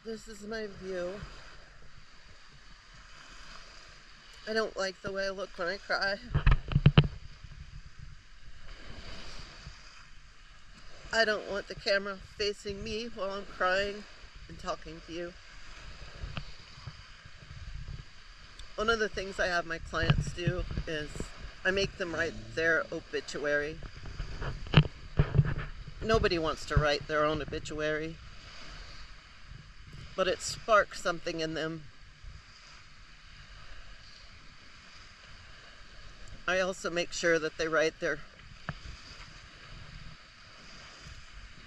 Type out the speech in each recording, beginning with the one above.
This is my view. I don't like the way I look when I cry. I don't want the camera facing me while I'm crying and talking to you. One of the things I have my clients do is I make them write their obituary. Nobody wants to write their own obituary, but it sparks something in them. I also make sure that they write their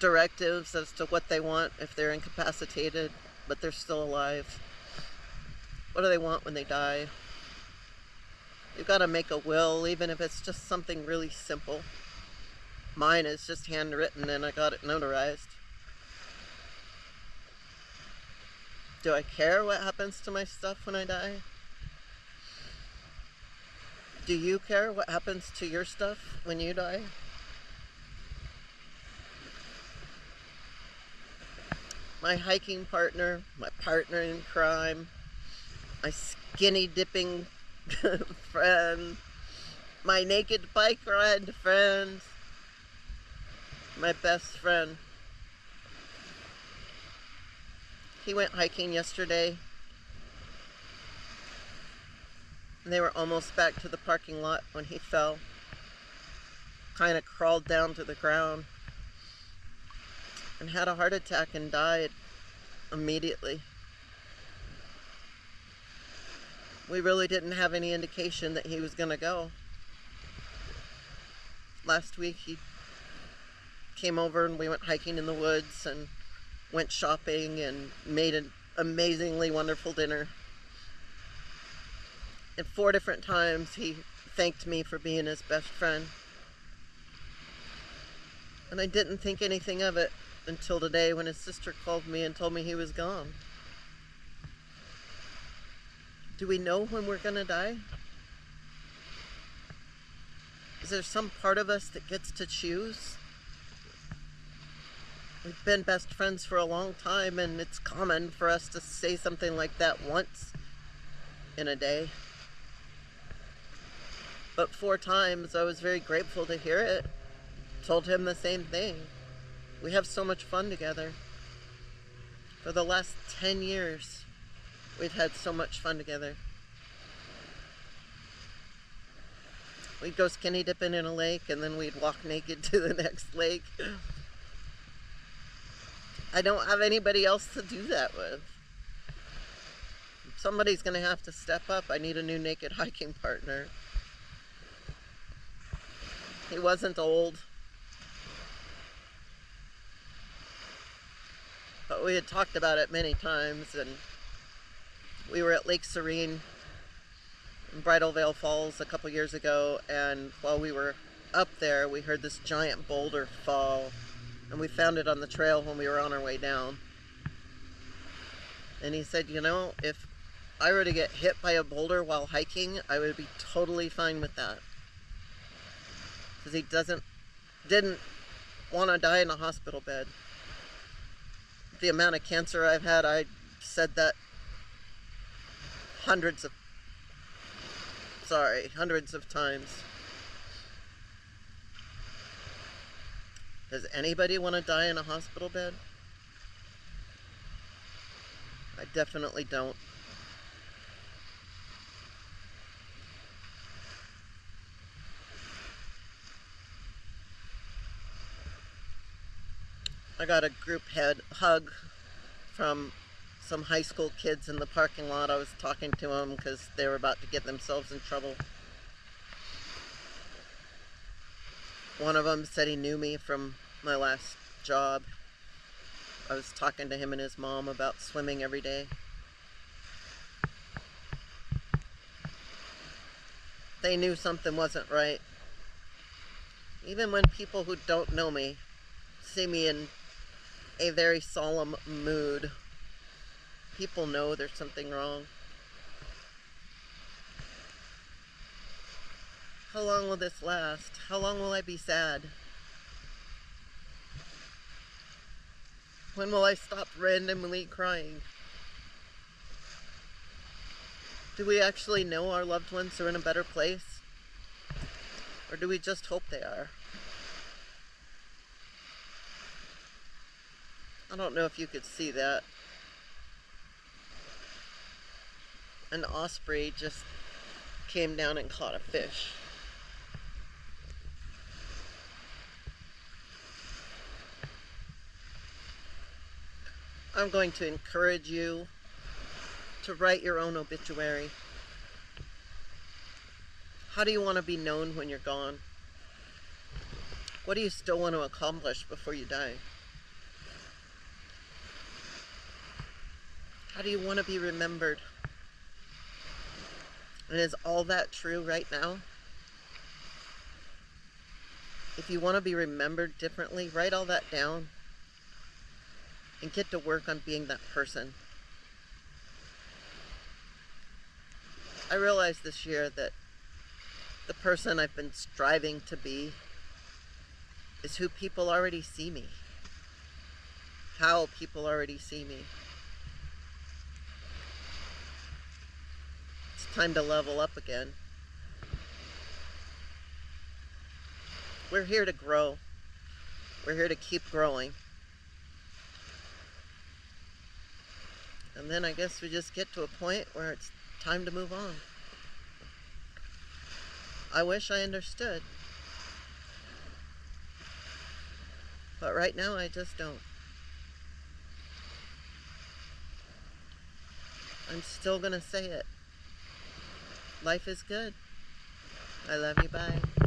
directives as to what they want if they're incapacitated, but they're still alive. What do they want when they die? You've got to make a will, even if it's just something really simple. Mine is just handwritten and I got it notarized. Do I care what happens to my stuff when I die? Do you care what happens to your stuff when you die? My hiking partner, my partner in crime, my skinny dipping friend, my naked bike ride friend, my best friend. He went hiking yesterday, and they were almost back to the parking lot when he fell. Kind of crawled down to the ground and had a heart attack and died immediately. We really didn't have any indication that he was going to go. Last week he came over and we went hiking in the woods and went shopping and made an amazingly wonderful dinner. And 4 different times he thanked me for being his best friend. And I didn't think anything of it until today when his sister called me and told me he was gone. Do we know when we're going to die? Is there some part of us that gets to choose? We've been best friends for a long time, and it's common for us to say something like that once in a day. But 4 times I was very grateful to hear it. Told him the same thing. We have so much fun together. For the last 10 years, we've had so much fun together. We'd go skinny dipping in a lake, and then we'd walk naked to the next lake. I don't have anybody else to do that with. Somebody's going to have to step up. I need a new naked hiking partner. He wasn't old, but we had talked about it many times, and we were at Lake Serene in Bridal Veil Falls a couple years ago, and while we were up there, we heard this giant boulder fall, and we found it on the trail when we were on our way down. And he said, you know, if I were to get hit by a boulder while hiking, I would be totally fine with that. Because he didn't want to die in a hospital bed. The amount of cancer I've had, I said that hundreds of times. Does anybody want to die in a hospital bed? I definitely don't. I got a group hug from some high school kids in the parking lot. I was talking to them because they were about to get themselves in trouble. One of them said he knew me from my last job. I was talking to him and his mom about swimming every day. They knew something wasn't right. Even when people who don't know me see me in a very solemn mood, people know there's something wrong. How long will this last? How long will I be sad? When will I stop randomly crying? Do we actually know our loved ones are in a better place? Or do we just hope they are? I don't know if you could see that. An osprey just came down and caught a fish. I'm going to encourage you to write your own obituary. How do you want to be known when you're gone? What do you still want to accomplish before you die? How do you want to be remembered? And is all that true right now? If you want to be remembered differently, write all that down and get to work on being that person. I realized this year that the person I've been striving to be is who people already see me, how people already see me. It's time to level up again. We're here to grow. We're here to keep growing. And then I guess we just get to a point where it's time to move on. I wish I understood. But right now I just don't. I'm still gonna say it. Life is good. I love you, bye.